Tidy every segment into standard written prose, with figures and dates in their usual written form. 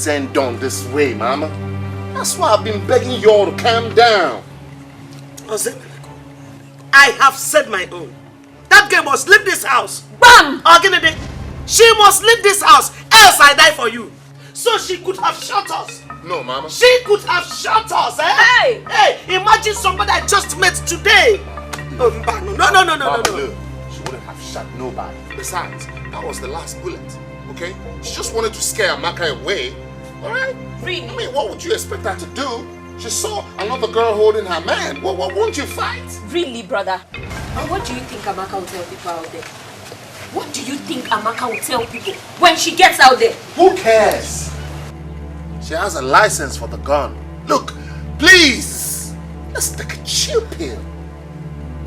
things ain't done this way, Mama. That's why I've been begging you all to calm down. I have said my own. That girl must leave this house. Bam! She must leave this house, else I die for you. So she could have shot us. No, Mama. She could have shot us, eh? Hey! Hey, imagine somebody I just met today. No. Mama, look, she wouldn't have shot nobody. Besides, that was the last bullet, okay? She just wanted to scare Amaka away, alright? Really? I mean, what would you expect her to do? She saw another girl holding her man. What won't you fight? Really, brother? And what do you think Amaka will tell people out there? What do you think Amaka will tell people when she gets out there? Who cares? She has a license for the gun. Look, please, let's take a chill pill.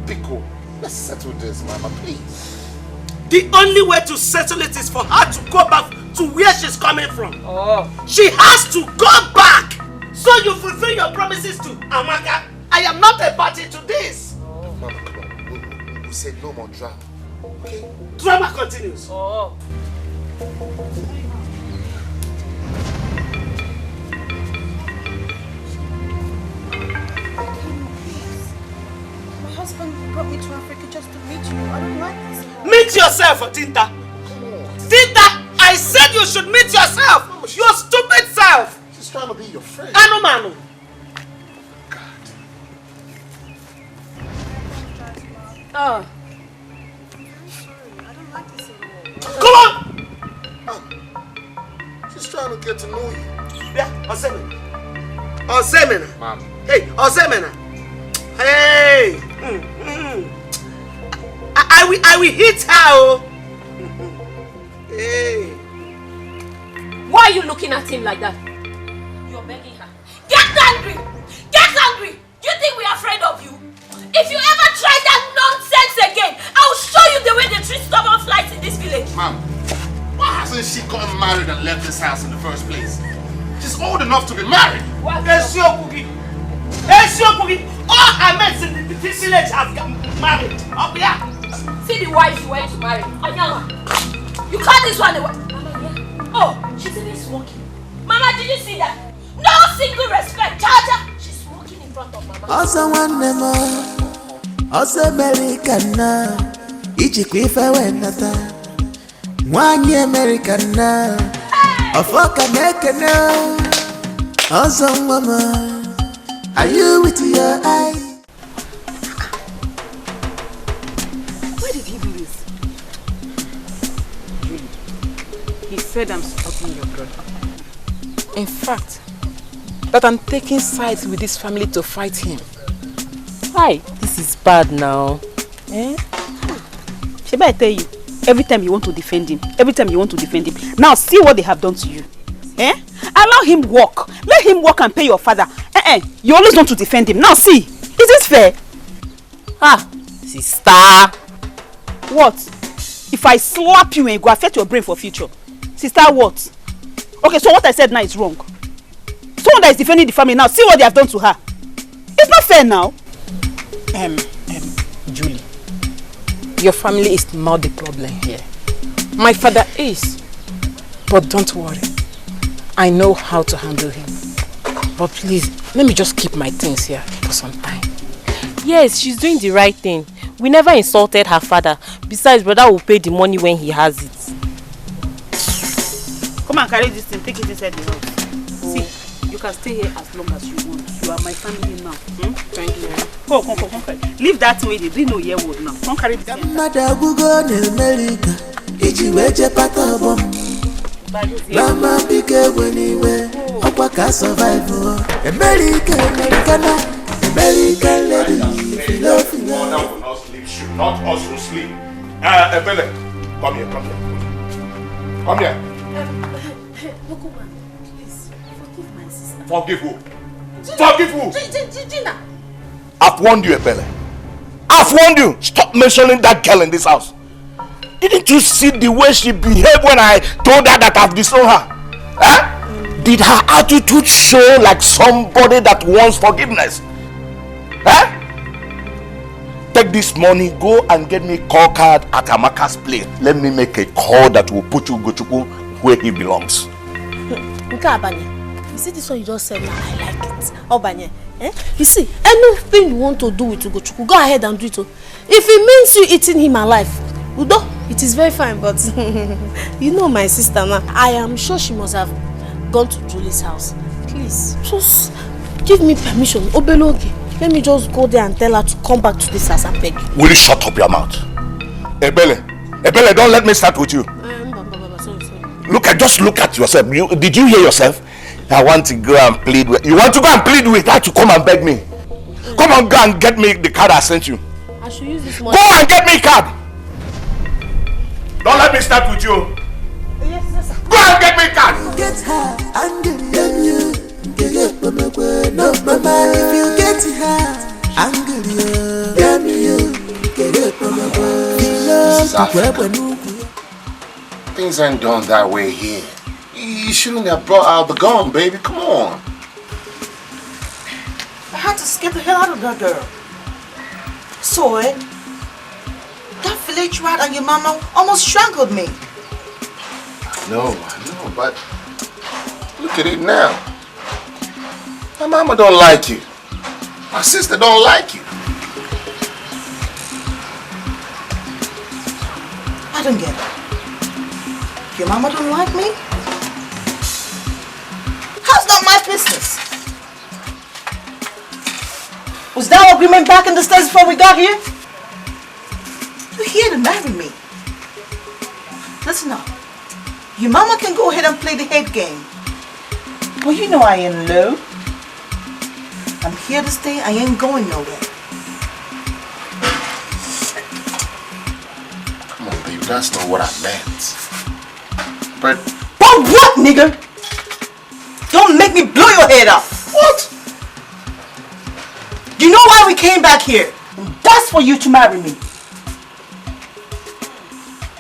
Biko, let's settle this, Mama, please. The only way to settle it is for her to go back to where she's coming from. Oh. She has to go back. So you fulfill your promises to Amaka. I am not a party to this. Oh. Mama, come on. We said no more drama. Okay? Drama continues. Oh. My husband brought me to Africa just to meet you. I don't like this. Meet yourself, Tinta. Tinta, I said you should meet yourself. Your stupid self. She's trying to be your friend. Manu. God. Oh. I don't like this at all. Come on. Mom, she's trying to get to know you. Yeah, Osemena. Mom. Hey, Osemena. Hey. I will hit her. Hey. Why are you looking at him like that? You're begging her. Get angry! Get angry! You think we are afraid of you? If you ever try that nonsense again, I will show you the way they treat stubborn flights in this village. Mom, why hasn't she gotten married and left this house in the first place? She's old enough to be married. All her mates in the village have married. Up here. See the wife you went to marry. Anyama. You call this one a wife? Oh, she's even smoking. Mama, did you see that? No single respect. Charger. She's smoking in front of Mama. Also one nemo. Also American na. Ichi kwifa wenata. One American na. Ofoka neke na. Also mama. Are you with your eyes? Where did he do this? He said I'm supporting your brother. In fact, that I'm taking sides with this family to fight him. Why? This is bad now. Eh? Sheba, I tell you, every time you want to defend him, now see what they have done to you. Eh? Allow him walk. Let him walk and pay your father. You always want to defend him. Now see, is this fair? Sister. What? If I slap you and it go affect your brain for future. Sister, what? Okay, so what I said now is wrong. Someone that is defending the family now, see what they have done to her. It's not fair now. Julie, your family is not the problem here. My father is. But don't worry. I know how to handle him. But please, let me just keep my things here for some time. Yes, she's doing the right thing. We never insulted her father. Besides, brother will pay the money when he has it. Come and carry this thing, take it inside the house. See, you can stay here as long as you want. You are my family now. Thank you. Come. Leave that way, they didn't know your word now. Come carry this thing. Mama bike weniwe Okwa ka survive American lady If you love me Mother will not sleep, should not us will sleep. Ebele, come here. Come here. Bokuman, please, forgive my sister. Forgive who? Forgive who? Gina. I've warned you, Ebele. I've warned you. Stop mentioning that girl in this house. Didn't you see the way she behaved when I told her that I've disowned her? Did her attitude show like somebody that wants forgiveness? Take this money, go and get me a call card at Amaka's place. Let me make a call that will put Ugochukwu where he belongs. You see this one you just said now, I like it. Obanye. You see, anything you want to do with Ugochukwu, go ahead and do it. If it means you eating him alive, Udo, it is very fine, but you know my sister now. I am sure she must have gone to Julie's house. Please, just give me permission. Obeloge, let me just go there and tell her to come back to this house and beg. Will you shut up your mouth? Ebele, don't let me start with you. Sorry. Just look at yourself. Did you hear yourself? I want to go and plead with. You want to go and plead with her to come and beg me? Come on, go and get me the card I sent you. I should use this money. Go and get me card. Don't let me start with you. Yes, sir. Go and get me card. Get her and get you. No, mama, if you get her, angry you. Things ain't done that way here. You shouldn't have brought out the gun, baby. Come on. I had to scare the hell out of that girl. So, that village rat and your mama almost strangled me. I know, but look at it now. My mama don't like you. My sister don't like you. I don't get it. Your mama don't like me? How's that my business? Was that agreement back in the States before we got here? You're here to marry me. Listen up. Your mama can go ahead and play the hate game. Well, you know I ain't low. I'm here to stay. I ain't going nowhere. Come on, baby. That's not what I meant. But what, nigga? Don't make me blow your head up. What? You know why we came back here? That's for you to marry me.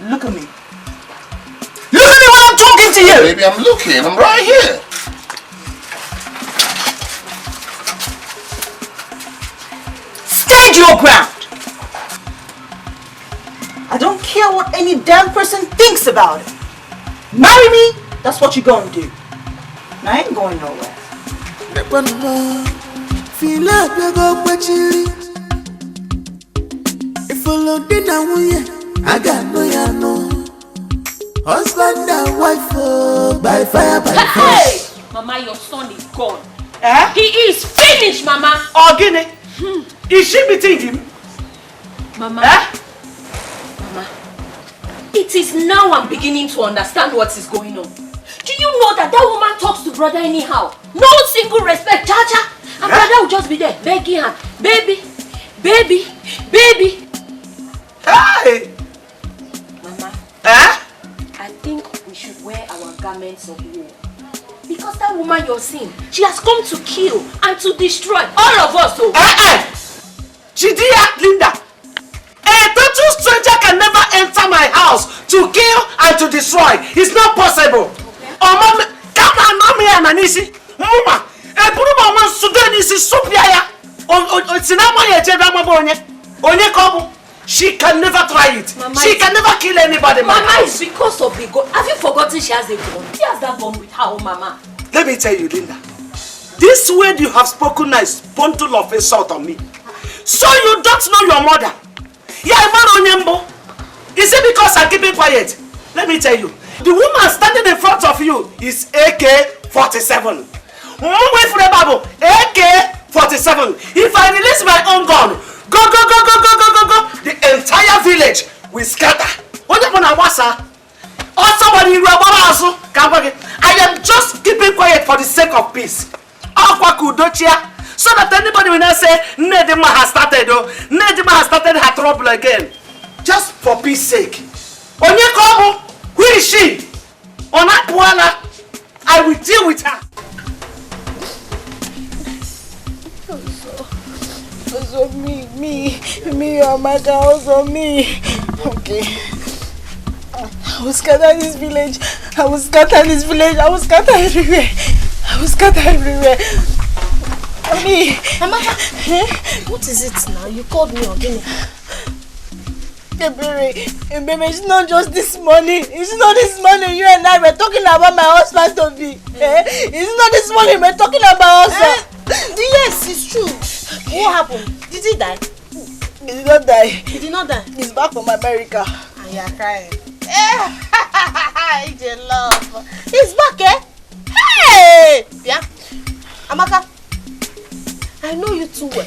Look at me. Look at me when I'm talking to you. Baby, I'm looking. I'm right here. Stand your ground. I don't care what any damn person thinks about it. Marry me, that's what you're gonna do. And I ain't going nowhere. Feel like we go pachili. If I love dinner, I got no. Husband and wife, by fire, by force. Hey! Mama, your son is gone. He is finished, Mama. Ogini, is she beating him? Mama. Mama. It is now I'm beginning to understand what is going on. Do you know that woman talks to brother anyhow? No single respect, cha-cha. And brother will just be there begging her, baby. Hey! Mama, I think we should wear our garments of war. Because that woman you're seeing, she has come to kill and to destroy all of us. Chidia, Linda, a total stranger can never enter my house to kill and to destroy. It's not possible. Oh, mama, come on, mommy, and Anisi. Mama, a Buruma Sudan is Sopiaya. She can never try it. Mama, she can never kill anybody. Mama, it's because of the gun. Have you forgotten she has a gun? She has that gun with her, Mama. Let me tell you, Linda. This word you have spoken now is bundle of insult on me. So you don't know your mother. Is it because I'm keeping quiet? Let me tell you. The woman standing in front of you is AK-47. Wait for the Bible. AK-47. If I release my own gun, go, the entire village will scatter. What happened to Wasa? I am just keeping quiet for the sake of peace. So that anybody will not say Nedima has started her trouble again. Just for peace sake. Onyekobo, who is she? Onapuala, I will deal with her. Also me, your mother, also me. Okay. I will scatter this village. I will scatter everywhere. Me. Mama, what is it now? You called me again. Baby, it's not just this money. It's not this money you and I were talking about my husband to be. It's not this money we're talking about also. Yes, it's true. What happened? Did he die? He did not die. He did not die. He's back from America. And you're crying. It's a love. He's back, eh? Hey! Yeah. Amaka, I know you too well.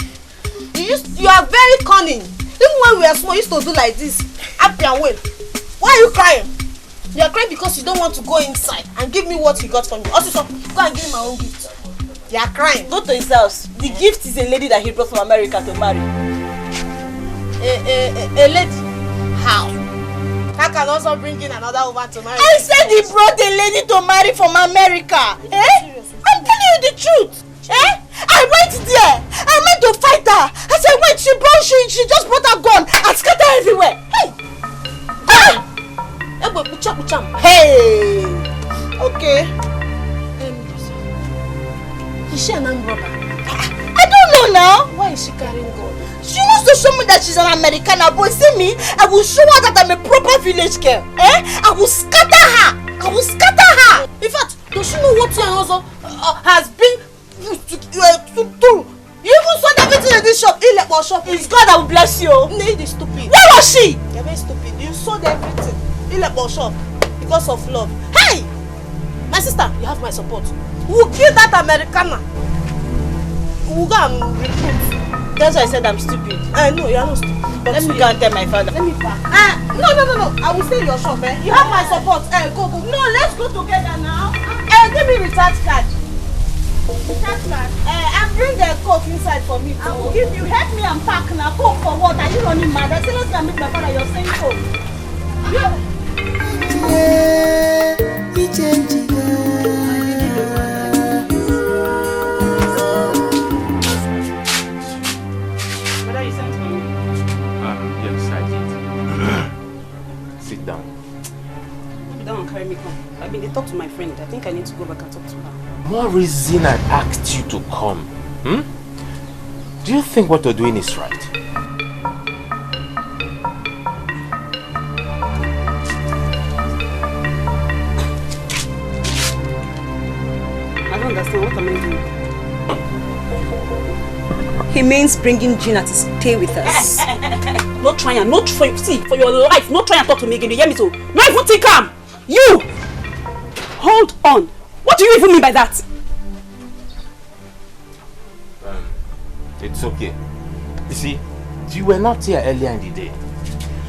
You are very cunning. Even when we were small, you used to do like this. Happy and well. Why are you crying? You are crying because you don't want to go inside and give me what you got from me. Also, go and give me my own gift. You are crying. Go to his house. The gift is a lady that he brought from America to marry. A lady? How? How can also bring in another woman to marry? I said he brought a lady to marry from America. Eh? I'm telling you the truth. Eh? I went there. I meant to fight her. As I went, she just brought her gun and scattered everywhere. Hey! Hey! Okay. Is she an armed robber? I don't know now. Why is she carrying gun? She wants to show me that she's an Americana, but see me, I will show her that I'm a proper village girl. Eh? I will scatter her. I will scatter her. In fact, does she know what you and also has been to do? You even sold everything in this shop. It's God that will bless you. Need is stupid. Where was she? You're very stupid. You sold everything in a shop because of love. Hey! My sister, you have my support. We'll kill that Americana. We'll go and recruit. That's why I said I'm stupid. No, you're not stupid. But let me go and tell my father. Let me back. No. I will stay in your shop, eh? You have my support. Go. No, let's go together now. Give me recharge card. Recharge card. And bring the coke inside for me. I will give you. Help me unpack now. Coke for what? Are you running mad? I said let's go and meet my father. You're saying coke. Yes, I did. Sit down. Don't carry me come. I mean, they talk to my friend. I think I need to go back and talk to her. More reason I asked you to come. Do you think what you're doing is right? I don't understand. What am I doing? He means bringing Gina to stay with us. Not try and not try. See, for your life, not try and talk to me again. You hear me too? Not even think calm. You! Hold on. What do you even mean by that? It's okay. You see, you were not here earlier in the day.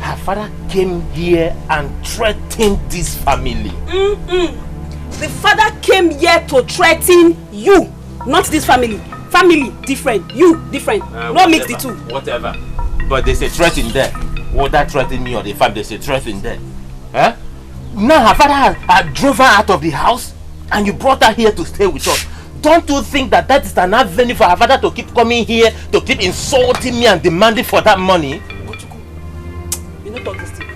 Her father came here and threatened this family. The father came here to threaten you, not this family. Family different, you different. No mix the two. Whatever. But there's a threat in there. Whether threaten me or the family, there's a threat in there. Huh? Now her father had drove her out of the house and you brought her here to stay with us. Don't you think that is an avenue for her father to keep coming here, to keep insulting me and demanding for that money? You don't talk this thing.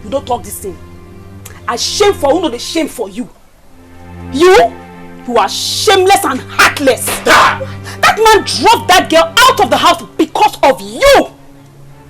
You don't talk this thing. A shame for who know the shame for you. You are shameless and heartless. That man drove that girl out of the house because of you.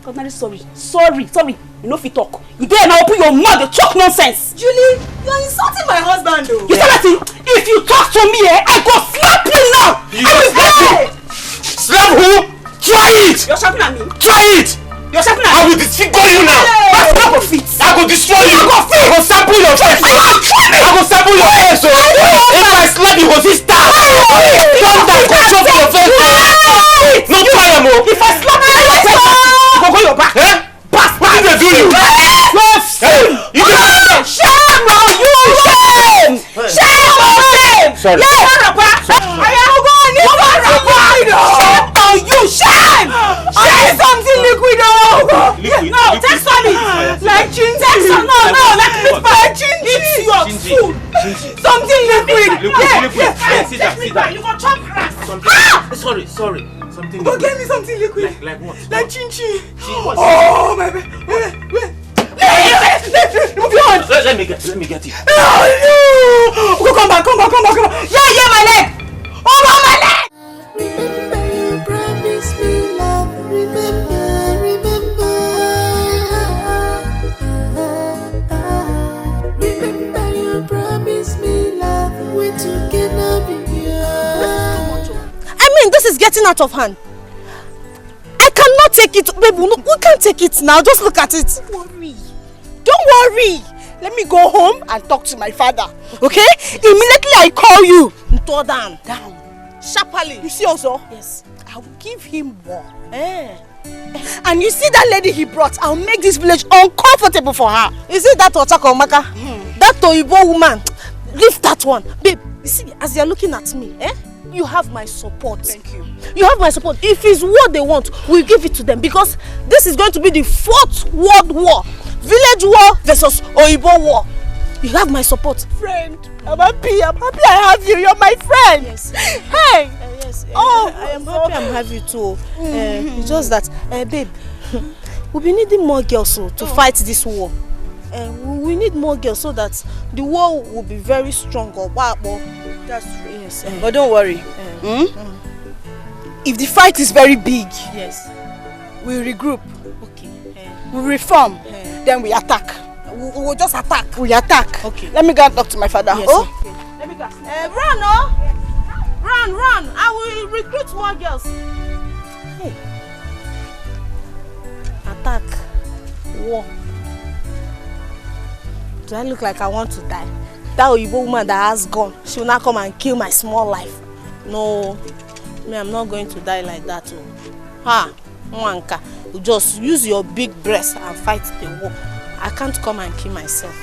God, I'm sorry. You know if you talk. You dare now open your mouth, you talk nonsense. Julie, you're insulting my husband though. You say that thing? If you talk to me, I go slap you now. You slap him? Slap who? Try it! You're shouting at me? Try it! You're shouting at me? I will disfigure you now! That's not go fit. I will destroy you! I will sample your face! I will sample your face! If I slap you, go see star! Don't die, go chop your face! No try am o! If I slap you, go go your back! What did they do you? You did shame on you! Shame! Shame on them! Sorry. I am going to shame on you! Shame! Shame something liquid! No, take solid! Like chin. Take some. No, like this by chin. It's your food. Something liquid. Yeah. Sit down. You go chop grass. Sorry. Something Go get me something liquid. Like what? Like chin. Oh, my baby. Wait. Move on. Let me get it. No. Come back. Yeah, my leg. Oh, my leg. Remember you promised me love. Remember. to kidnap you. I mean, this is getting out of hand. I cannot take it, baby. No, we can't take it now. Just look at it. Don't worry. Don't worry. Let me go home and talk to my father. Okay? Immediately I call you. Throw down. Down. Sharply. You see also? Yes. I will give him more. And you see that lady he brought, I'll make this village uncomfortable for her. Is it that Otakomaka? That Toibo woman? Leave that one. Babe, you see, as you're looking at me, you have my support. Thank you. You have my support. If it's what they want, we'll give it to them. Because this is going to be the 4th World War. Village war versus Oibo war. You have my support. Friend, I'm happy I have you. You're my friend. Yes. Hey. Yes. Oh, I am happy I have you too. It's just that, babe, we'll be needing more girls to fight this war. We need more girls so that the war will be very strong. That's true. Yes. But don't worry. If the fight is very big, yes, we'll regroup. Okay. We'll reform. Then we attack. We'll just attack. We attack. Okay. Let me go and talk to my father. Yes, Oh? okay. Let me go. Run, oh! Run! I will recruit more girls. Hey. Attack. War. Do I look like I want to die? That Oyibo woman that has gone, she will not come and kill my small life. No. Me, I'm not going to die like that. Ha! Mwanka. You just use your big breast and fight the war. I can't come and kill myself.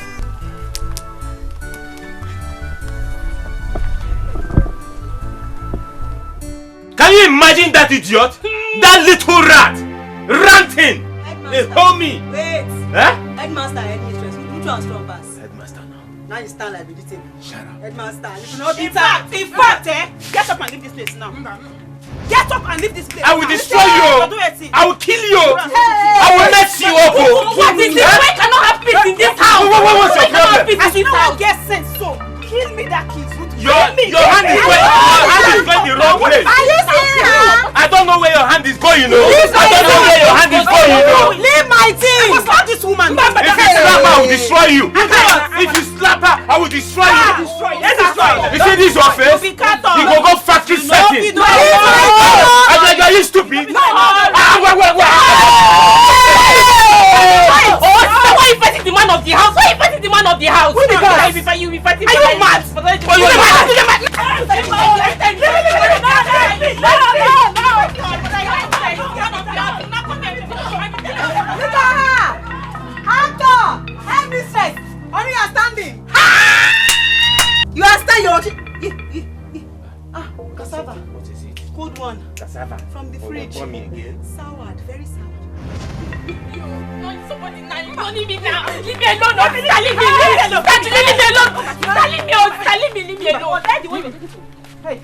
Can you imagine that idiot? That little rat! Ranting! They hold me! Wait! Headmaster, headmistress, which one strong pass? Headmaster now. Now you stand like vegetable. Shut up. Headmaster, you In fact, get up and leave this place now. Get up and leave this place. I will destroy you! I will kill you! I will mess you up! What is this? Why cannot have peace in this house? What's your problem? As you know, I get sense, so kill me that kid. Your hand is going the wrong place. Are you serious? I don't know where your hand is going, I don't know where your hand is going, Leave my thing. I must slap this woman. If you slap her, I will destroy you. If you slap her, I will destroy you. You see this your face? You go factory setting. Are you stupid? Why are you fighting the man of the house? Why are you fighting the man of the house? Who the guy? You be fighting. Are you mad? Only you are standing. You are standing. Cassava. What is it? Good one. Cassava. From the fridge. Pour me again. Soured, very soured. Somebody now, you don't leave me now. Leave me alone. Leave me alone. Leave me alone. Leave me alone. Hey,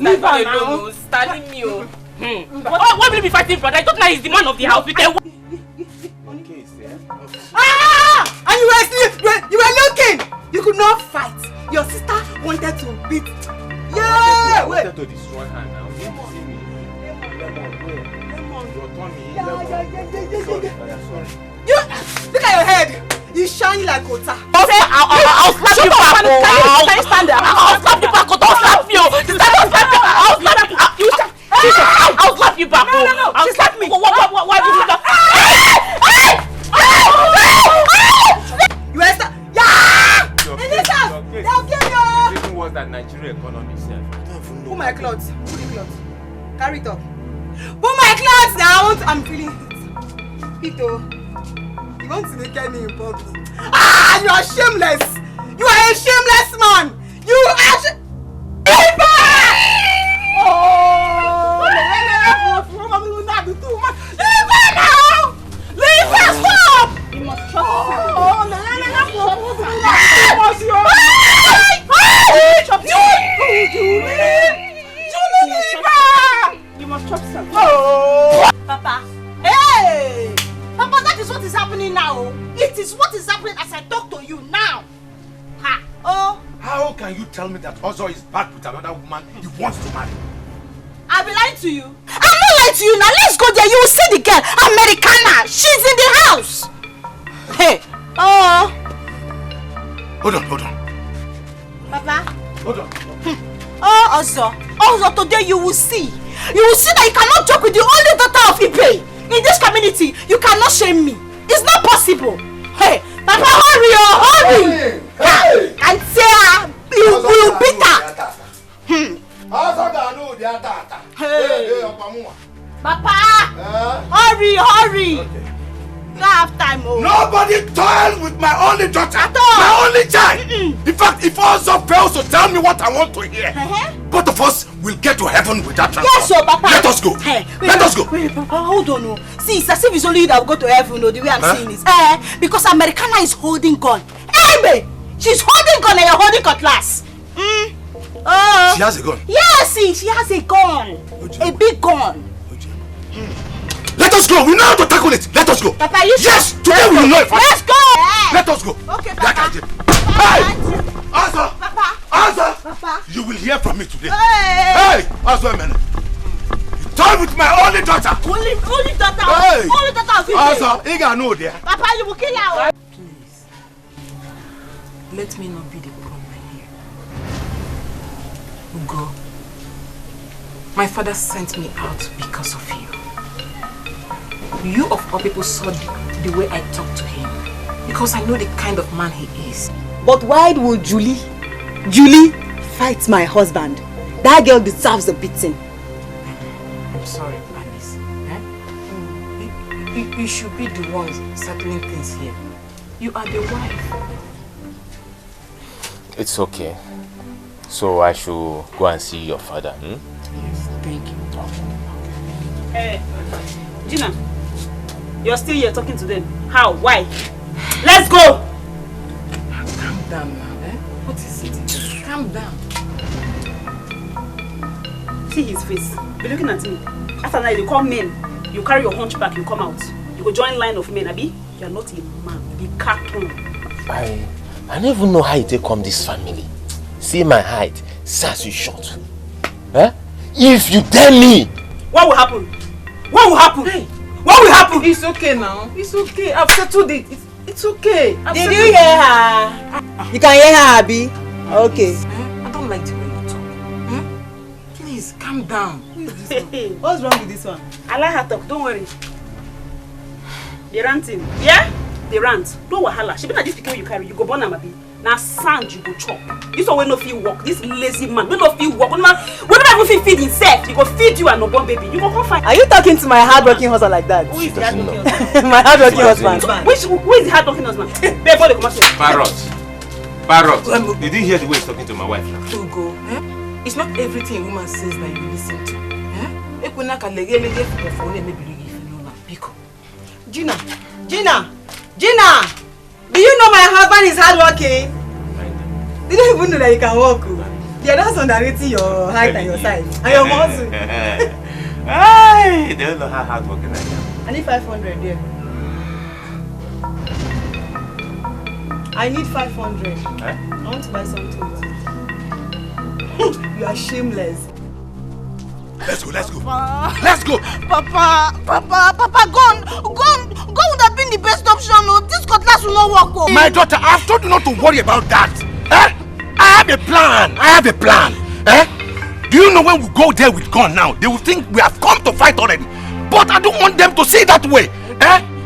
leave her alone. Stalling me. Why will you be fighting, brother? I thought now he's the man of the house. We can. And you were looking. You could not fight. Your sister wanted to beat. I wanted to destroy her now. You see me. Your tummy. Sorry. Look at your head. You shine like Ota. I'll slap you back. Can you stand there? I'll slap you back. Don't slap me. I'll slap you back. No. She slapped me. Why did you do that? You are in this house. They'll kill you. Even worse than Nigerian economy itself. I don't even know. Pull my clothes. Pull the clothes. Carry it up. Pull my clothes down. I'm feeling it. Pito, you want to make any in public? You are shameless. You are a shameless man. You are Leave her stop! you must trust You must trust her. Papa. Hey! Papa, that is what is happening now. It is what is happening as I talk to you now. Ha! Oh! How can you tell me that Ozo is back with another woman he wants to marry? I'll be lying to you. I'm not lying to you now. Let's go there. You will see the girl. Americana. She's in the house. Hey! Oh! Hold on. Papa, Papa. Hold on. Oh, also, today you will see. You will see that you cannot joke with the only daughter of Ibe. In this community, you cannot shame me. It's not possible. Hey, Papa, hurry, hurry! Hey! And say, you will beat her. Hey, Papa, hurry! Okay. You don't have time, oh. Nobody toil with my only daughter. At all. My only child. In fact, if also fails to tell me what I want to hear, both of us will get to heaven with that transfer. Yes, sir, Papa. Let us go. Hey, Let us go. Wait, Papa, hold on. Oh. See, it's as if it's only you that will go to heaven, the way I'm saying is. Because Americana is holding gun. Hey, babe, she's holding gun and you're holding cutlass. Oh. She has a gun? Yes, see, she has a gun. A big gun. Let us go. We know how to tackle it. Let us go. Papa, you yes, today we will know it. Let's go. Let us go. Okay, Papa. Hey! Answer! Papa. Answer! Papa. You will hear from me today. Hey! Answer a minute. You toy with my only daughter. Only daughter. Hey! Only daughter of Answer. You got no there. Papa, you will kill her. Please. Let me not be the problem here. Ugo. My father sent me out because of you. You of all people saw the way I talked to him. Because I know the kind of man he is. But why would Julie fight my husband? That girl deserves a beating. I'm sorry, Alice. You should be the ones settling things here. You are the wife. It's okay. So I should go and see your father. Yes, thank you. Hey, Gina, you're still here talking to them. How? Why? Let's go! Calm down now, What is it? Just calm down. See his face. Be looking at me. After that, you call men. You carry your hunchback, you come out. You go join line of men, Abi. You are not a man. You be cartoon. I don't even know how you take come this family. See my height, says you short. If you tell me, what will happen? What will happen? Hey. What will happen? It's okay now. It's okay. I've settled it. It's okay. Did you hear her? You can hear her, Abi. Okay. I don't like the way you talk. Please, calm down. Who is this one? What's wrong with this one? I like her talk. Don't worry. They ranting. Yeah? They rant. Don't wahala. She be like this people you carry. You go born Abi. Now sand you go chop. This one will not feel work. This lazy man will not feel work. When not even feed himself, he go feed you and no born baby. You go come find. Are you talking to my hardworking husband like that? Who is the hardworking husband? My hardworking husband. Who is the hardworking husband? Babe, come here. Parrot. Did you hear the way he's talking to my wife now? Ugo, it's not everything a woman says that you listen to. Gina! Do you know my husband is hardworking? You don't even know that you can walk. You're not underrating your height and your size. And your muscle. Hey, they don't know how hardworking I am. I need 500 there. I need 500. I want to buy something. You are shameless. Let's go. Let's go. Papa, gone would have been the best option. Oh. This cutlass will not work. Oh. My daughter, I've told you not to worry about that. I have a plan. Do you know when we go there with gun now, they will think we have come to fight already. But I don't want them to see that way.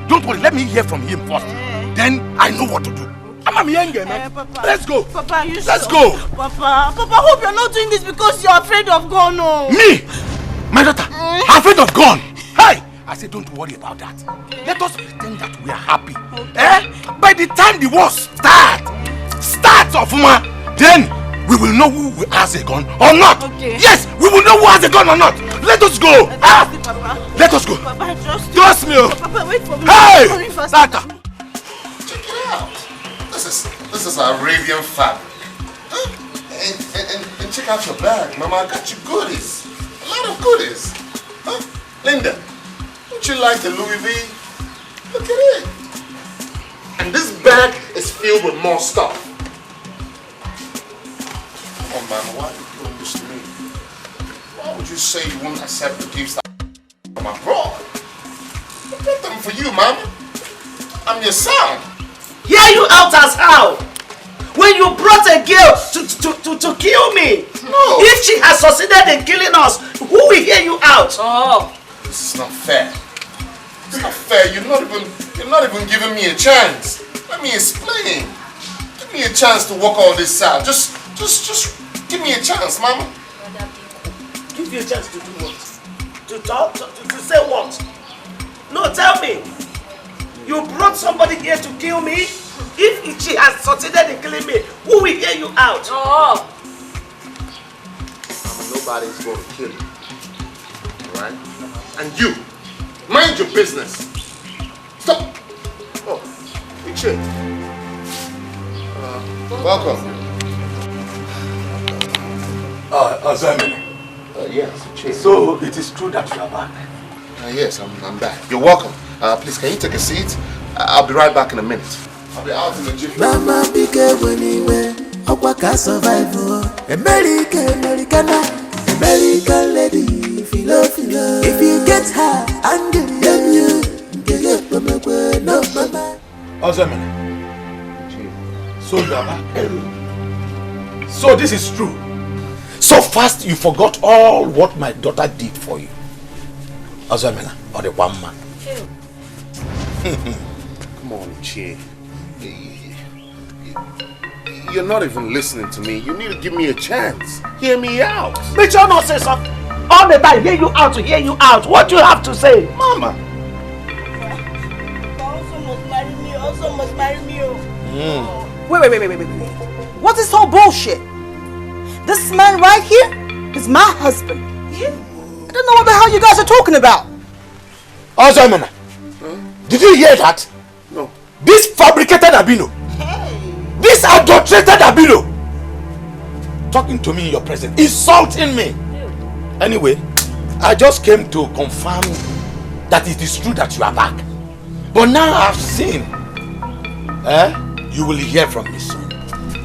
Don't worry, let me hear from him first. Then I know what to do. I'm young, man. Let's go. Papa, Let's go. Papa, hope you're not doing this because you're afraid of gun. No. Me? My daughter, afraid of gun? Hey! I said don't worry about that. Let us pretend that we are happy. By the time the war starts off, then we will know who has a gun or not. Okay. Yes, we will know who has a gun or not. Let us go. Let us go. Papa, I trust me. Papa, wait for me. Hey! Tata. Check it out. This is Arabian fabric. And check out your bag, Mama. I got you goodies. A lot of goodies. Linda, don't you like the Louis V? Look at it. And this bag is filled with more stuff. Oh, Mama, why are you doing this to me? Why would you say you won't accept the gifts from abroad? I got them for you, Mama. I'm your son. Hear you out as how? When you brought a girl to to kill me. No. If she has succeeded in killing us, who will hear you out? Oh. This is not fair. It's not fair. You're not even giving me a chance. Let me explain. Give me a chance to work all this out. Just give me a chance, Mama. Give you a chance to do what? To talk? To say what? No, tell me. You brought somebody here to kill me? If she has succeeded in killing me, who will hear you out? Oh. Nobody's going to kill you. Alright? And you, mind your business. Stop. Oh, Iche. Welcome. Zemene. Yes, Iche. So it is true that you are back? Yes, I'm back. You're welcome. Please, can you take a seat? I'll be right back in a minute. I'll be out in the jiffy. Mama bike weniwe, okwaka survive. American lady, filo. If you get her, angry, you get no mama. Ozemene. So you are back? So this is true. So fast you forgot all what my daughter did for you. Ozemene, or the one man. Come on, Che. You're not even listening to me. You need to give me a chance. Hear me out. Make sure not say something. All the time, hear you out to hear you out. What do you have to say? Mama. Also must marry me. Wait. What is all bullshit? This man right here is my husband. I don't know what the hell you guys are talking about. Ozemene, did you hear that? No. This fabricated Abino, this adulterated Abino, talking to me in your presence, insulting me. Anyway, I just came to confirm that it is true that you are back. But now I've seen, you will hear from me soon.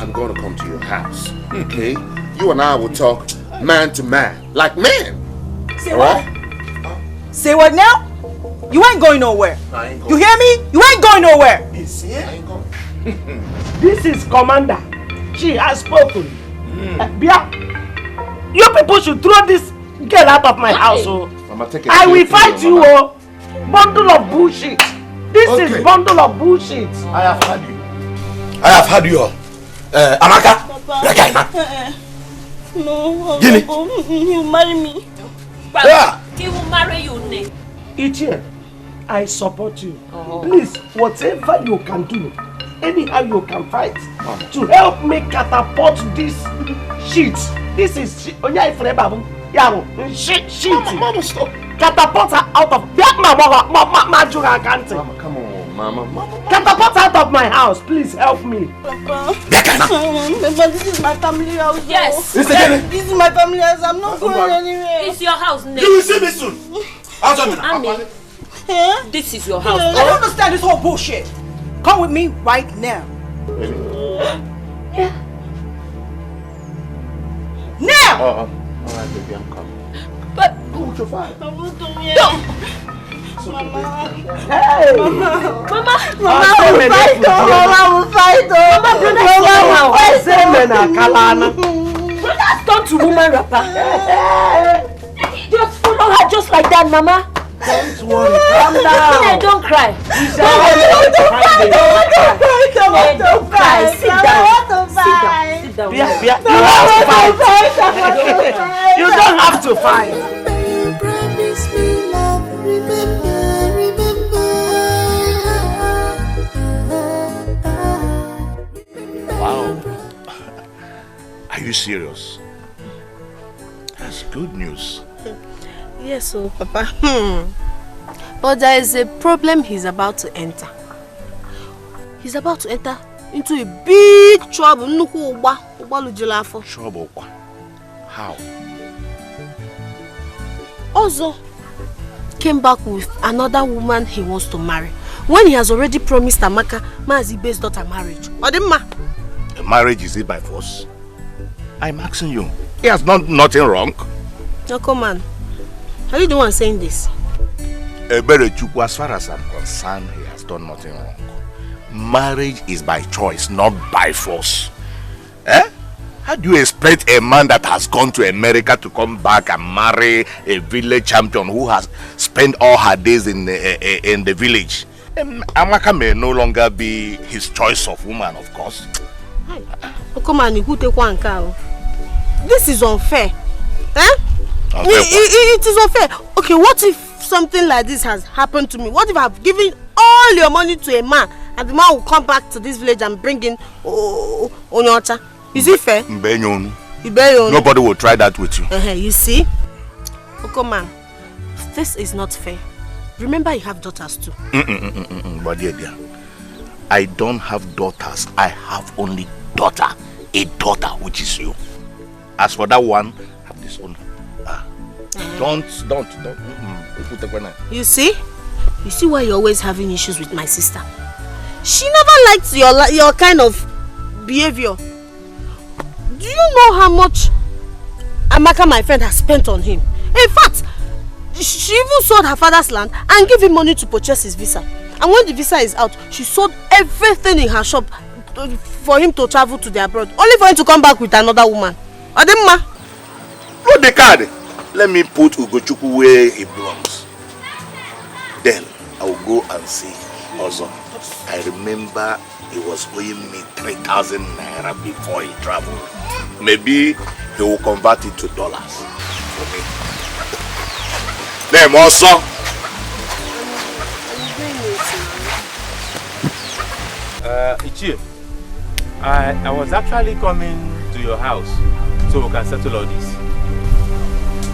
I'm going to come to your house, okay? You and I will talk man to man, like men. Say what? Say what now? You ain't going nowhere. I ain't going. You hear me? You ain't going nowhere. Is here? I ain't going. This is Commander. She has spoken. Bia, you people should throw this girl out of my house. Oh. I will fight you. Oh. Bundle of bullshit. This is bundle of bullshit. I have heard you. I have heard you all. Amaka, no, Guinea. He'll marry me. Yeah. He will marry you, Nick. Ichie, I support you. Please, whatever you can do, anyhow you can fight to help me catapult this shit. This is shit. Mama, stop. Catapult her out of Mama, come on, Mama. Catapult her out of my house. Please help me. Papa, this is my family house. Yes. This is my family house. I'm not going anywhere. It's your house, Nick. You will see me soon. Ami, this is your house. I don't understand this whole bullshit. Come with me right now. Yeah. Now! All right, baby, I'm coming. But go with your father. I want to Mama. Hey! Mama, I will fight. Mama will fight. Mama, brother's gone to woman rapper. Just follow her just like that, Mama. Don't worry, calm down. Don't cry. Don't cry. Sit down. Sit down. You don't have to fight. You promise me love. Wow. Are you serious? That's good news. Yes, so Papa. But there is a problem he's about to enter. He's about to enter into a big trouble. Trouble? How? Also, came back with another woman he wants to marry. When he has already promised Amaka Mazibe's daughter marriage. A marriage, is it by force? I'm asking you. He has done nothing wrong. No, come on. Are you the one saying this? As far as I'm concerned, he has done nothing wrong. Marriage is by choice, not by force. How do you expect a man that has gone to America to come back and marry a village champion who has spent all her days in the village? Amaka may no longer be his choice of woman, of course. Come on, who take one cow? This is unfair. Unfair it is unfair. Okay, what if something like this has happened to me? What if I've given all your money to a man and the man will come back to this village and bring in Onyocha? Is it fair? Nobody will try that with you. You see? Okoman, this is not fair. Remember you have daughters too. But dear, I don't have daughters. I have only daughter. A daughter, which is you. As for that one, I have this one. Don't. You see? You see why you're always having issues with my sister? She never liked your kind of behavior. Do you know how much Amaka, my friend, has spent on him? In fact, she even sold her father's land and gave him money to purchase his visa. And when the visa is out, she sold everything in her shop for him to travel to the abroad, only for him to come back with another woman. Ademma. Load the card. Let me put Ugochukwu where he belongs. Then I will go and see. Also, I remember he was owing me 3,000 naira before he traveled. Maybe he will convert it to dollars for me. Then also. Ichie, I was actually coming to your house so we can settle all this.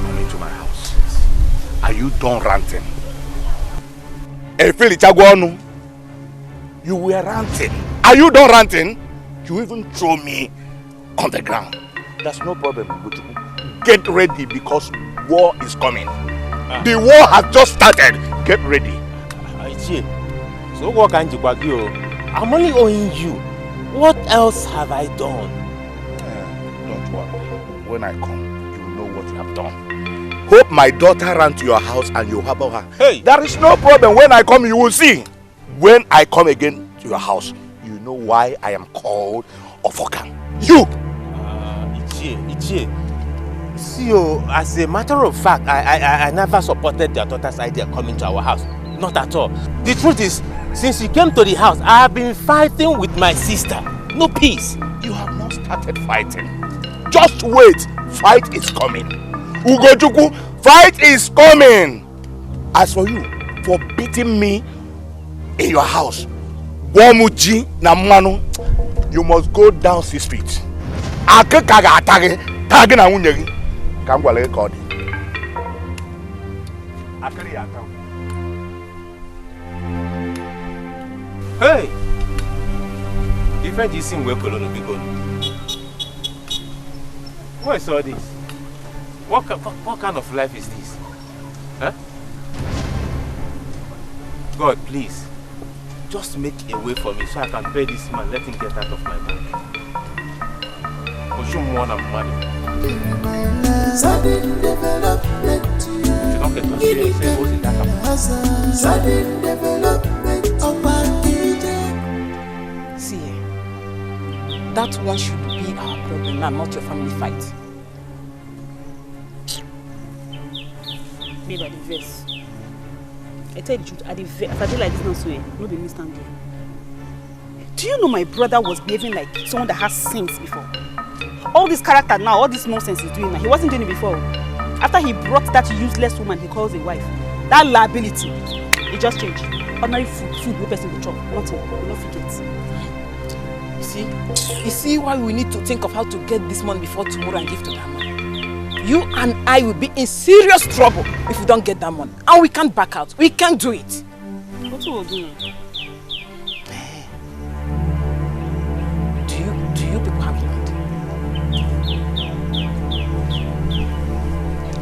Coming to my house? Are you done ranting? You were ranting. Are you done ranting? You even throw me on the ground. That's no problem. Get ready because war is coming. The war has just started. Get ready. So what can you do? I'm only owing you. What else have I done? Don't worry. When I come, you know what you have done. Hope my daughter ran to your house and you harbor her. Hey! There is no problem. When I come, you will see. When I come again to your house, you know why I am called Ofokan. You! Ichie. See, as a matter of fact, I never supported your daughter's idea coming to our house. Not at all. The truth is, since you came to the house, I have been fighting with my sister. No peace. You have not started fighting. Just wait. Fight is coming. Ugochukwu, fight is coming. As for you, for beating me in your house, Womuji Namano, you must go down 6 feet. Akekaga atage, tagi na unyegi. Kangwale kodi. Akari atao. Hey! Different is in where Colonel Bigol. What is all this? What kind of life is this? Huh? God, please. Just make a way for me so I can pay this man. Let him get out of my bank. For more than money. Sudden development. You don't get to say what's in that account. Sudden development. See, that one should be our problem and not your family fight. Maybe at the verse. I tell you the truth, at the verse, if I do like this now, so no be me stand there. Do you know my brother was behaving like someone that has sins before? All this character now, all this nonsense he's doing now, he wasn't doing it before. After he brought that useless woman he calls a wife, that liability, it just changed. Ordinary food no person will chop, nothing, will not forget. You see why we need to think of how to get this money before tomorrow and give to that man. You and I will be in serious trouble if we don't get that money. And we can't back out. We can't do it. What will we do? Do you people have land?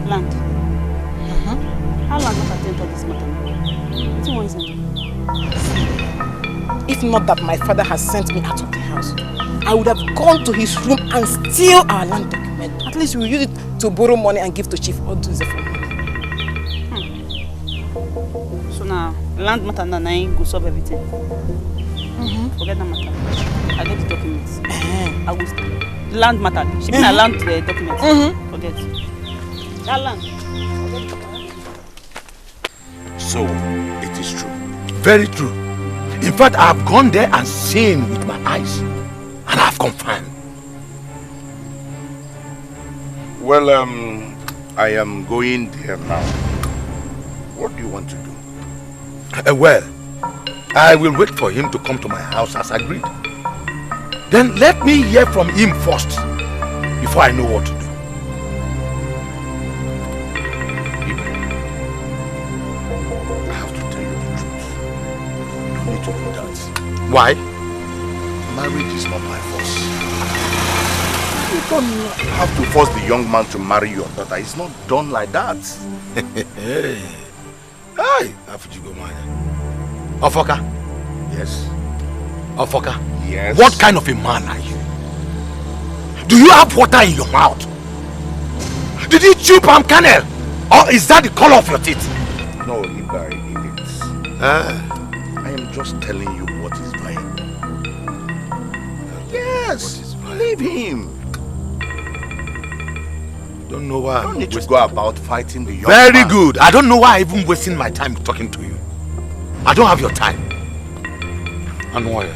Land? How long have I attended this matter? What do you want? If not that my father has sent me out of the house, I would have gone to his room and steal our land document. At least we will use it to borrow money and give to Chief Oduze for money. So now, land matter now go solve everything. Forget that matter. I get the documents. I will stay. Land matter. She mean I land the documents. Forget. That land. So, it is true. Very true. In fact, I have gone there and seen with my eyes. And I have confirmed. Well, I am going there now. What do you want to do? Well, I will wait for him to come to my house as agreed. Then let me hear from him first before I know what to do. I have to tell you the truth. You don't need to do that. Why? Marriage is not by force. You don't have to force the young man to marry your daughter. It's not done like that. Hey, Ofoka. Yes. Ofoka. Yes. What kind of a man are you? Do you have water in your mouth? Did you chew palm kernel? Or is that the color of your teeth? No, Iba, I am just telling you what is mine. Yes, leave him. Don't know why. I don't need to go about fighting the young man. Very good. I don't know why I'm even wasting my time talking to you. I don't have your time. Anwaya.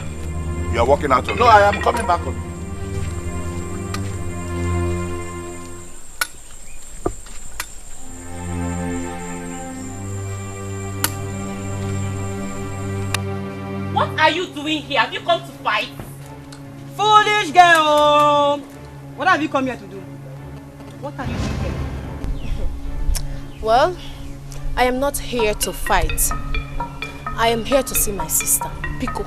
You are walking out on me. No, I am coming back on. What are you doing here? Have you come to fight? Foolish girl! What have you come here to do? What are you doing here? Well, I am not here to fight. I am here to see my sister, Pico.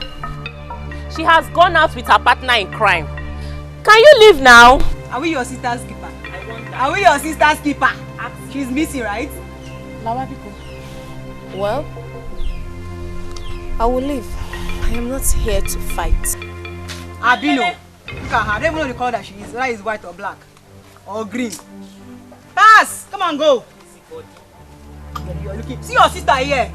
She has gone out with her partner in crime. Can you leave now? Are we your sister's keeper? I wonder. Are we your sister's keeper? She's missing, right? Lawa Pico. Well, I will leave. I am not here to fight. Abino. Look at her. I don't even know the color that she is. Whether it's white or black. Or green. Pass! Come on, go! You're looking. See your sister here.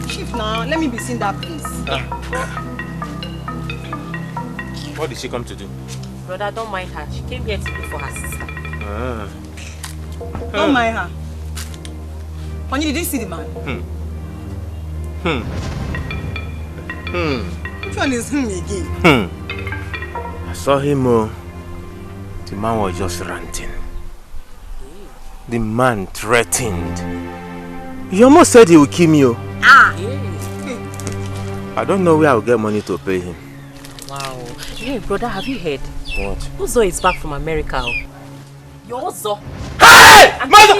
Shift now. Let me be seen that place. What did she come to do? Brother, don't mind her. She came here to look for her sister. Don't mind her. Honey, did you see the man? Which one is him again? I saw him. The man was just ranting. The man threatened. He almost said he would kill me. I don't know where I will get money to pay him. Wow. Hey, brother, have you heard? What? Ozo is back from America. Your Ozo. Hey! Mother!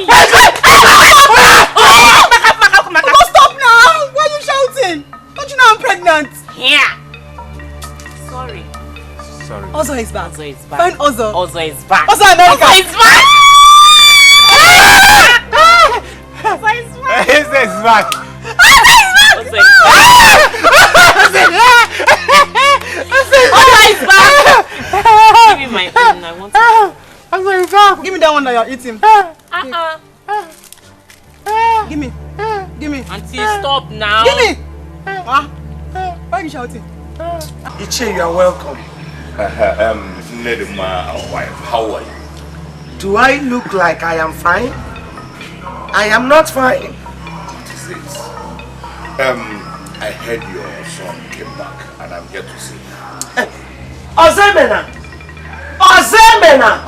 Stop now! Why are you shouting? Don't you know I'm pregnant? Yeah. Sorry. Ozo is back. Ozo is back. Find Ozo. Ozo is back. Ozo America. Ozo is back. Ozo is back. Ozo is back. Ozo is back. Give me my phone. I want to. Ozo is back. Give me that one that you're eating. Give me. Give me. Auntie, stop now. Give me. Why are you shouting? Iche, you are welcome. Nedima, wife, how are you? Do I look like I am fine? I am not fine. What is it? I heard your son came back and I'm here to see you. Ozemena! Ozemena!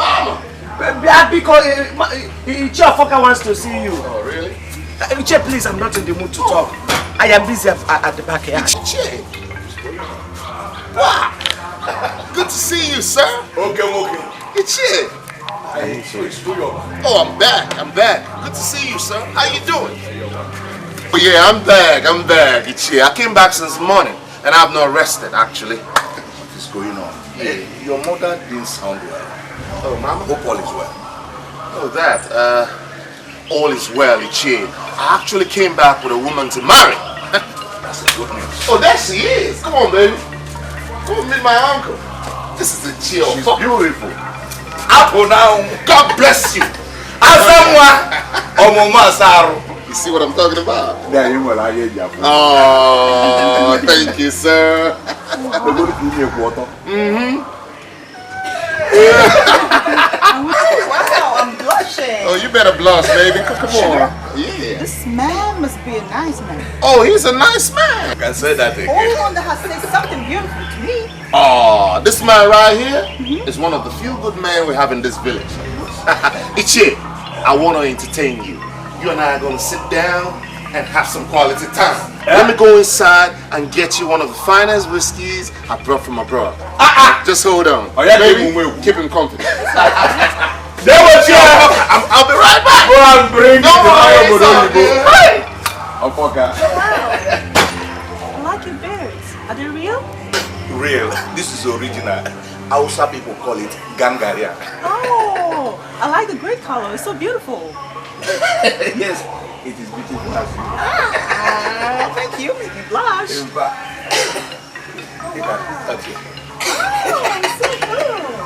Because Iche Ofoka wants to see you. Oh, really? Iche, please, I'm not in the mood to talk. I am busy at the back here. Iche! Wow! Good to see you, sir. Okay. Iche! Oh, I'm back. Good to see you, sir. How you doing? Oh, yeah, I'm back. Iche, I came back since morning and I've not rested, actually. What is going on? Hey, your mother didn't sound well. Oh, Mama? Hope all is well. Oh, that. All is well, Iche. I actually came back with a woman to marry. That's the good news. Oh, there she is. Come on, baby. Come meet my uncle. This is Iche. She's beautiful. Apple now. God bless you. You see what I'm talking about? Oh, thank you, sir. Wow, I'm blushing. Oh, you better blush, baby. Come on. Yeah. This man must be a nice man. Oh, he's a nice man. I can say that again. Only one that has said something beautiful to me. Oh, this man right here is one of the few good men we have in this village. Ichie, I want to entertain you. You and I are going to sit down and have some quality time. Let me go inside and get you one of the finest whiskeys I brought from abroad. Just hold on. Oh, yeah, baby, keep him company. I'll be right back. Go and bring Wow. I like your birds. Are they real? Real. This is original. Hausa people call it gangaria. Oh, I like the gray color. It's so beautiful. Yes, it is beautiful as you. Thank you. Make me blush. Touch it.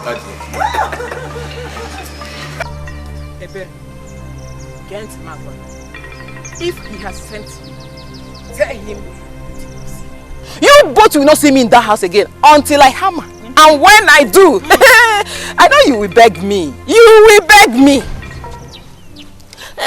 Touch it. Ebere, get my boy. If he has sent you, tell him you both will not see me in that house again until I hammer. And when I do, I know you will beg me. You will beg me.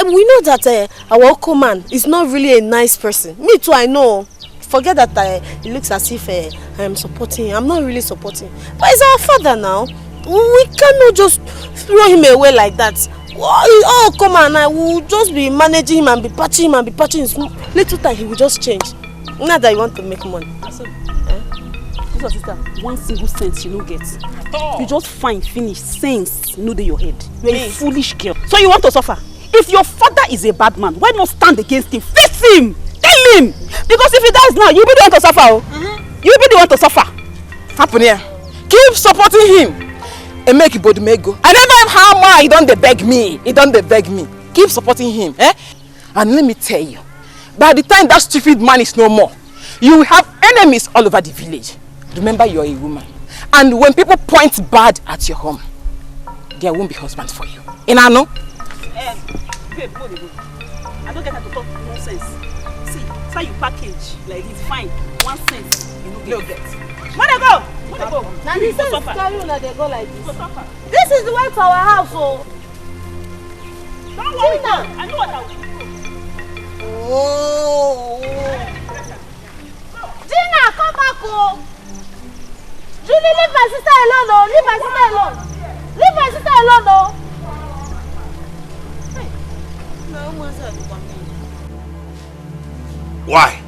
We know that our uncle man is not really a nice person. Me too, I know. Forget that it looks as if I am supporting him. I'm not really supporting him. But he's our father now. We cannot just throw him away like that. Oh, come on, I will just be managing him and be patching him and be patching him. Little time he will just change. Not that you want to make money. So, this sister, one single sense you no get. You just find finish sense no dey your head. You're a foolish girl. So you want to suffer? If your father is a bad man, why not stand against him? Face him! Tell him! Because if he dies now, you'll be the one to suffer. You'll be the one to suffer. Happen here. Keep supporting him. And make body make go. I never how much he don't beg me. He don't beg me. Keep supporting him. And let me tell you, by the time that stupid man is no more, you will have enemies all over the village. Remember, you're a woman. And when people point bad at your home, there won't be husband for you. Inano? Babe, go. I don't get her to talk nonsense. See, how you package like it's fine. One sense, you no get. Wanna go? Now this is carry on they go like this. This is the way to our house, oh. Don't worry, I know what I will do. Oh. Gina, come back, oh. Julie, leave my sister alone, oh. Leave my sister alone. Leave my sister alone, oh. Why?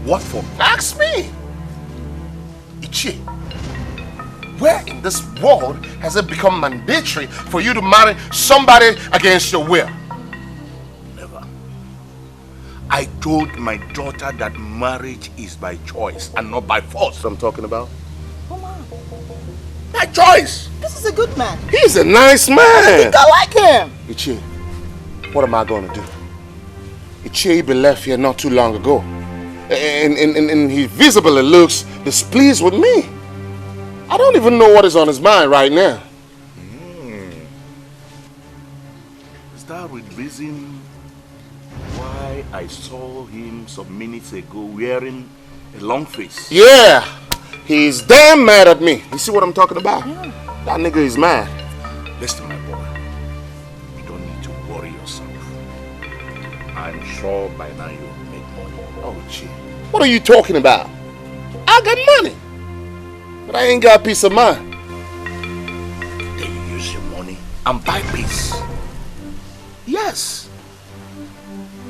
What for? Ask me. Ichie, where in this world has it become mandatory for you to marry somebody against your will? Never. I told my daughter that marriage is by choice and not by force. I'm talking about. Come on. By choice. This is a good man. He's a nice man. I think I like him. Ichie, what am I going to do? Ichie been left here not too long ago. And he visibly looks displeased with me. I don't even know what is on his mind right now. Is that the reason why I saw him some minutes ago wearing a long face? Yeah, he's damn mad at me. You see what I'm talking about? Yeah. That nigga is mad. Listen, my boy, you don't need to worry yourself. I'm sure by now you'll make money. Oh, gee. What are you talking about? I got money, but I ain't got peace of mind. Then you use your money and buy peace. Yes.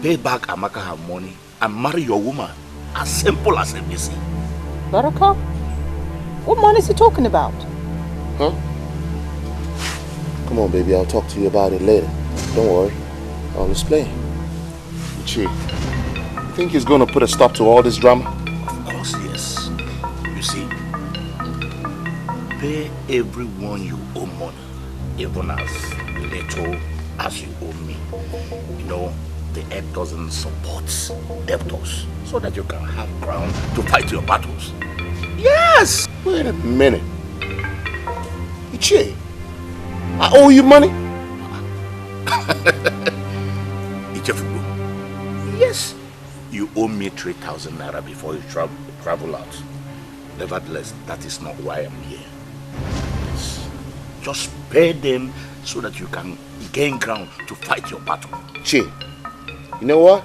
Pay back Amaka her money and marry your woman. As simple as ABC. Buttercup? What money is he talking about? Huh? Come on, baby. I'll talk to you about it later. Don't worry. I'll explain. Chi, you think he's going to put a stop to all this drama? Of course, yes. You see, pay everyone you owe money, even as little as you owe me. You know, the earth doesn't support debtors, so that you can have ground to fight your battles. Yes! Wait a minute. Ichie, I owe you money? Yes. You owe me 3,000 naira before you travel out. Nevertheless, that is not why I'm here. Yes. Just pay them so that you can gain ground to fight your battle. Che, you know what?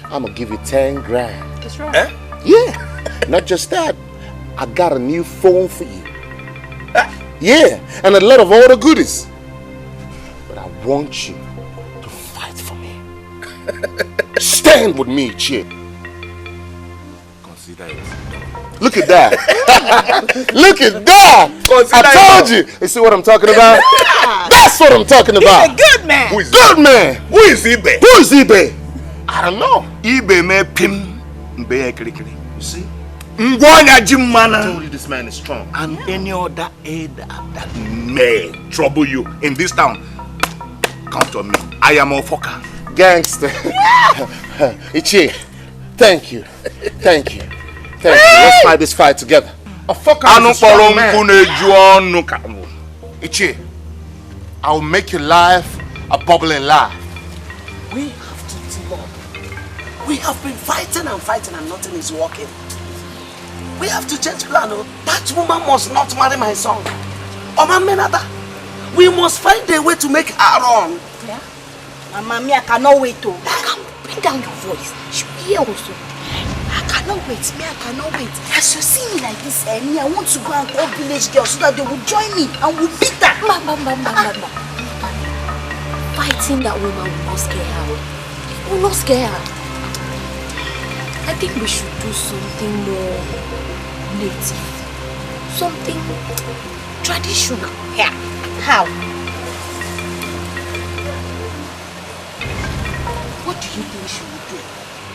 I'm gonna give you 10 grand. That's right. Eh? Yeah. Not just that. I got a new phone for you. Yeah, and a lot of other goodies. But I want you to fight for me. Stand with me, Che. Consider it. Look at that. Look at that. I told you. You see what I'm talking about? That's what I'm talking about. He's a good man. Who is Good man. Who is Ibe? Who is eBay? I don't know. Ibe me pim mbe kirikiri. You see? Ngwanya Jimana. I told you this man is strong. And any other aid that may trouble you in this town, count on me. I am a fucker. Gangster. Ichi, thank you. Thank you. Thank you. Let's fight this fight together. A fucker is a strong man. Ichi, I'll make your life a bubbling life. We have to team up. We have been fighting and fighting and nothing is working. We have to change plan. Oh. That woman must not marry my son. Oma Menada. We must find a way to make her run. Yeah? Mama, I cannot wait to. Bring down your voice. She will hear also. I cannot wait. I cannot wait. As you see me like this, I want to go and call village girls so that they will join me and we'll beat her. Mama. Fighting that woman will not scare her. It will not scare her. I think we should do something more native. Something traditional. Yeah. How? What do you think she will do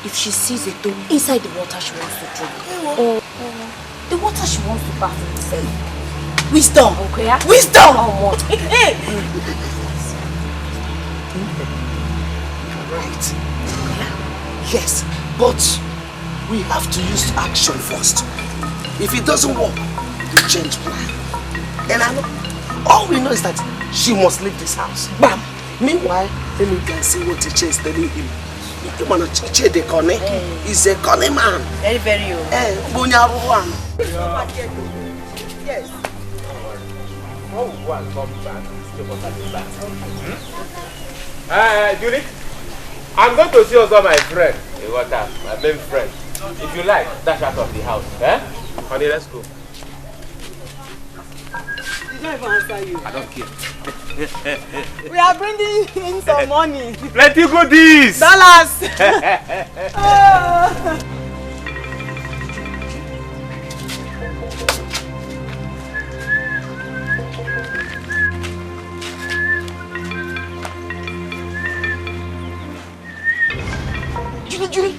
if she sees a dog inside the water she wants to drink? Or the water she wants to bath in? Wisdom. Okay. Wisdom. What? Right. Yes, but we have to use action first. If it doesn't work, we change plan. And I know, all we know is that she must leave this house. Bam! Meanwhile, let me go and see what Dikeh is telling him. Dikeh the Kone. He's a Kone man. Very, very old. Bunyaruan. Yes. Julie, I'm going to see also my friend. My main friend. If you like, dash out of the house. Eh? Honey, let's go. Did not even answer you. I don't care. We are bringing in some money. Plenty goodies. Dollars. Julie.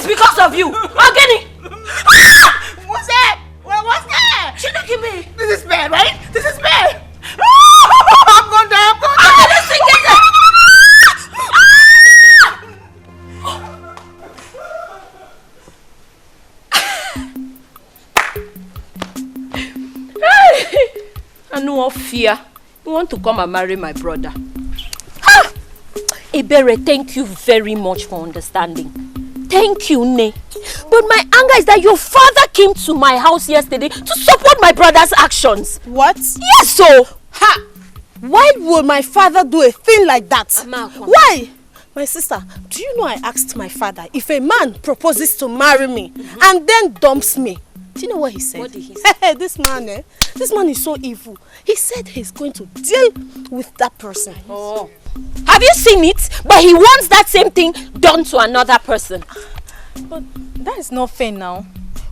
Because of you, Ageni. What's that? What's that? She look at me. This is bad, right? This is bad. I'm going down. Listen, get I know of fear. You want to come and marry my brother. Ebere, thank you very much for understanding. Thank you, Ne. But my anger is that your father came to my house yesterday to support my brother's actions. What? Yes, so. Ha! Why would my father do a thing like that? Why? My sister, do you know I asked my father if a man proposes to marry me and then dumps me? Do you know what he said? What did he say? This man is so evil. He said he's going to deal with that person. Oh. Have you seen it? But he wants that same thing done to another person. But that is not fair now.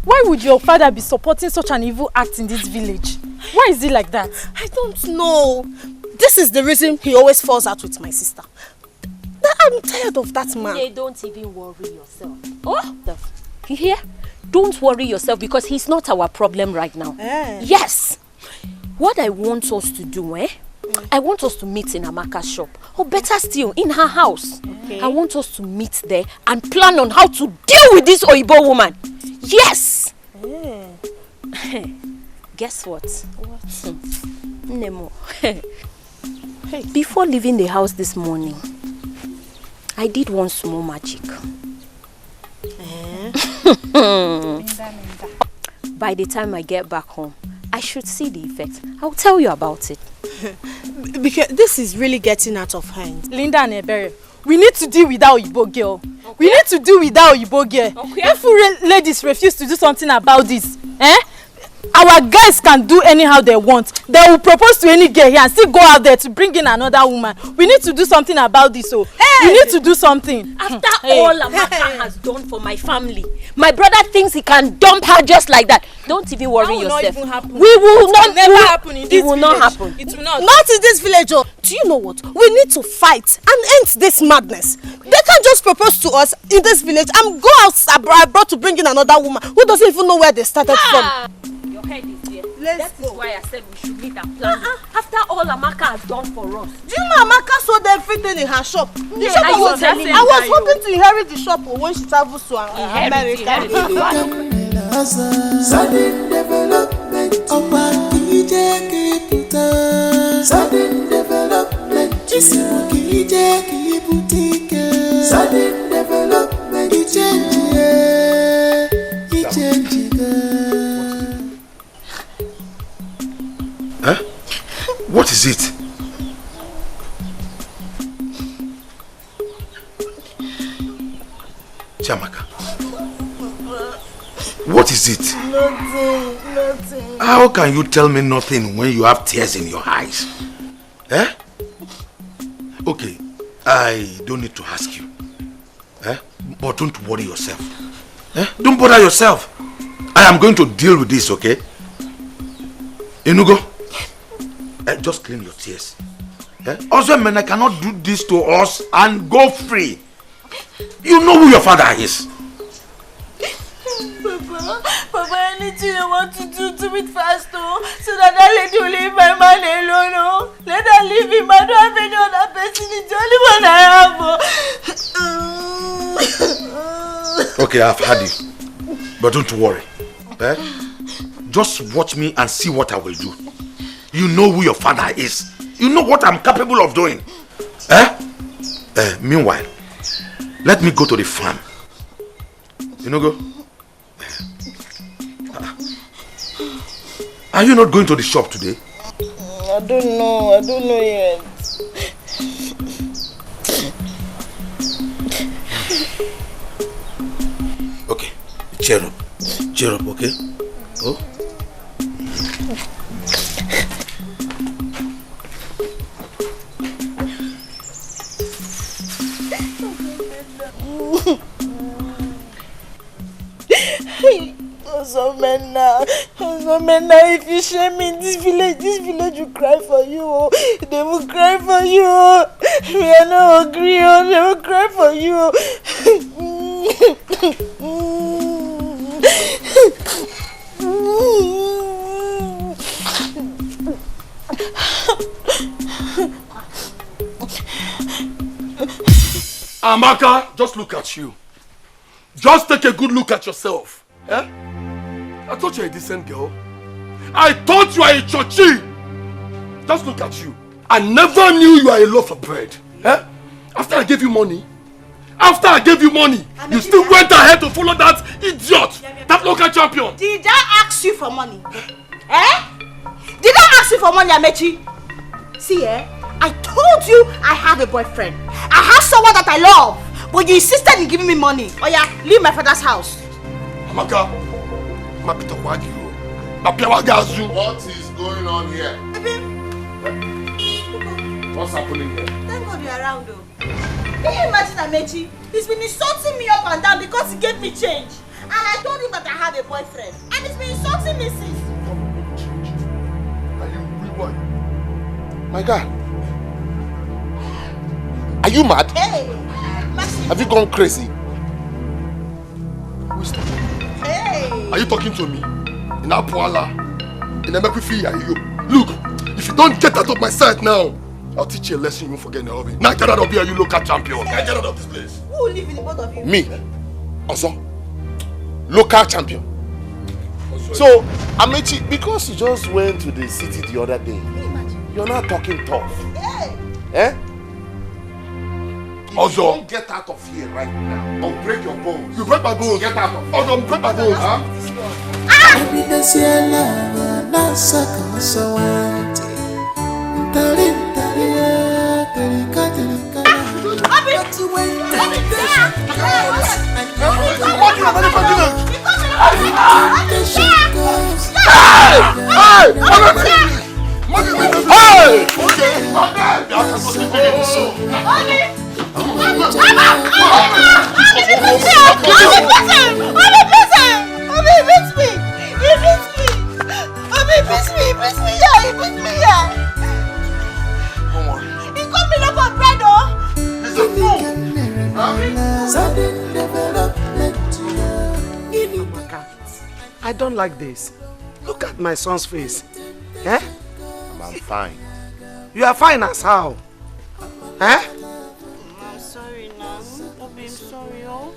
Why would your father be supporting such an evil act in this village? Why is he like that? I don't know. This is the reason he always falls out with my sister. I'm tired of that man. Hey, don't even worry yourself. Oh, you hear? Don't worry yourself because he's not our problem right now. Yes. What I want us to do, I want us to meet in Amaka's shop. Or better still, in her house. Okay. I want us to meet there and plan on how to deal with this Oyibo woman. Yes! Guess what? What? Nemo. Before leaving the house this morning, I did one small magic. By the time I get back home, I should see the effect. I'll tell you about it. Because this is really getting out of hand. Linda and Ebere, we need to deal with that Oyibo girl. Okay. We need to deal with that Oyibo girl. Okay. If ladies refuse to do something about this, our guys can do anyhow they want. They will propose to any girl here and still go out there to bring in another woman. We need to do something about this. So we need to do something. After all Amaka has done for my family, my brother thinks he can dump her just like that. Don't even worry yourself. Not even happen. We will not never happen in this village. It will not happen. It will not. Not in this village. Oh. Do you know what? We need to fight and end this madness. They can't just propose to us in this village and go out abroad to bring in another woman who doesn't even know where they started from. Your head is here. That is why I said we should meet and plan. After all Amaka has done for us. Do you know Amaka sold everything in her shop? The shop I was hoping to inherit the shop when she travels to America. Sudden development. Sudden development. Sudden development. Huh? What is it? Chiamaka. What is it? Nothing. How can you tell me nothing when you have tears in your eyes? Okay, I don't need to ask you. But don't worry yourself. Don't bother yourself. I am going to deal with this, okay? Inugo, just clean your tears. Also, man, I cannot do this to us and go free. You know who your father is. Papa, anything you want to do it fast, so that that lady will leave my man alone. Let her leave him. I don't have any other person. It's the only one I have. Okay, I've had you. But don't worry. Just watch me and see what I will do. You know who your father is. You know what I'm capable of doing. Meanwhile, let me go to the farm. You know, go. Are you not going to the shop today? I don't know yet. Okay, cheer up, okay? Oh. So men now, if you shame me in this village will cry for you. They will cry for you. We are not agree. They will cry for you. Amaka, just look at you. Just take a good look at yourself. I thought you were a decent girl. I thought you were a chochi. Just look at you. I never knew you were a loaf of bread. After I gave you money, you still went ahead to follow that idiot, that local champion. Did I ask you for money? Did I ask you for money, Amechi? See, I told you I have a boyfriend. I have someone that I love. But you insisted in giving me money. Oh yeah, leave my father's house. Amaka, what is going on here? What's happening here? Thank God you're around though. Can you imagine Amechi? He's been insulting me up and down because he gave me change. And I told him that I have a boyfriend. And he's been insulting me since. Are you real? My God. Are you mad? Hey! Have you gone crazy? Hey! Are you talking to me? In Apuala? In Emekwifia, you? Look, if you don't get out of my sight now, I'll teach you a lesson you won't forget, Nairobi. Now get out of here, you local champion. Now get out of this place. Who will live in the both of you? Me. Also, local champion. So, Amechi, because you just went to the city the other day, you're not talking tough. Yeah. Eh? If you don't get out of here right now, I'll break your bones. You break my bones. Get out of here. I'll break my bones. Huh? I don't like this. Look at my son's face. Eh? I'm fine. You are fine as how? Eh? I'm sorry now. I'm sorry, oh.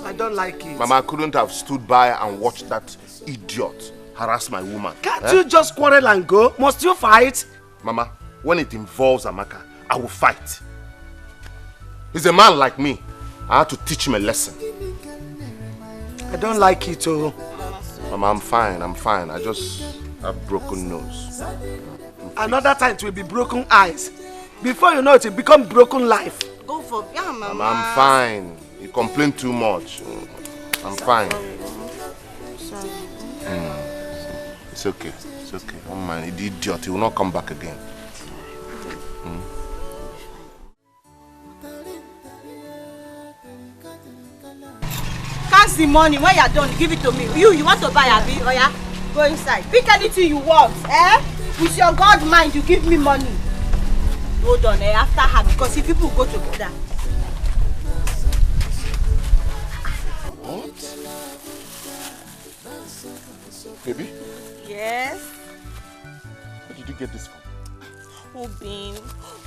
I don't like it. Mama, I couldn't have stood by and watched that idiot harass my woman. Can't you just quarrel and go? Must you fight? Mama, when it involves Amaka, I will fight. He's a man like me. I had to teach him a lesson. I don't like it, oh. Mama, I'm fine. I just have broken nose. Another time it will be broken eyes. Before you know it will become broken life. Go for Mama. Mama, I'm fine. You complain too much. I'm fine. Sorry. It's okay. It's okay. Oh man, the idiot, he will not come back again. Cash the money. When you're done, give it to me. You want to buy a bit? Oh yeah? Go inside. Pick anything you want. Eh? With your God mind, you give me money. Hold on, after her, because if people go together. What? Baby? Yes? Where did you get this from? Oh, Bean.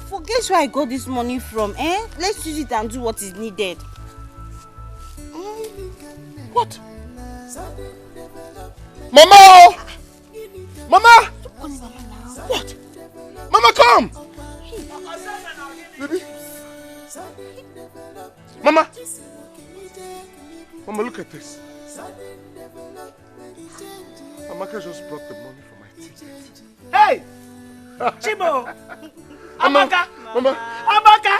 Forget where I got this money from, eh? Let's use it and do what is needed. What? Mama! Mama! What? Mama, come! Baby? Mama! Mama, look at this. Amaka just brought the money for my ticket. Hey! Chibo! Amaka! Mama! Amaka!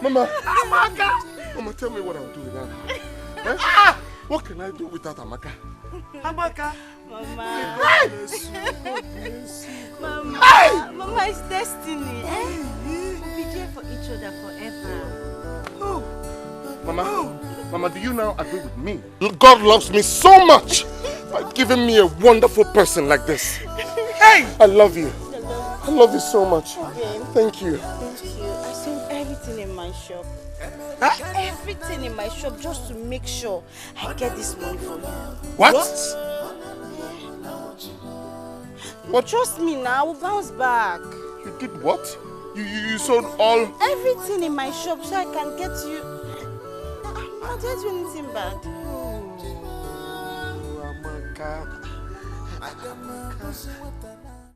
Mama! Amaka! Mama, tell me what I'll do with her. Eh? What can I do without Amaka? Amaka! Mama! Mama! Mama! Mama, it's destiny, eh? We'll be there for each other forever. Mama, Mama, do you now agree with me? God loves me so much by giving me a wonderful person like this. Hey! I love you. I love you so much. Thank you. Thank you. I sold everything in my shop. Everything in my shop just to make sure I get this money for you. What? What? Trust me now, I will bounce back. You did what? You sold all... Everything in my shop so I can get you... I didn't do anything bad. Amaka.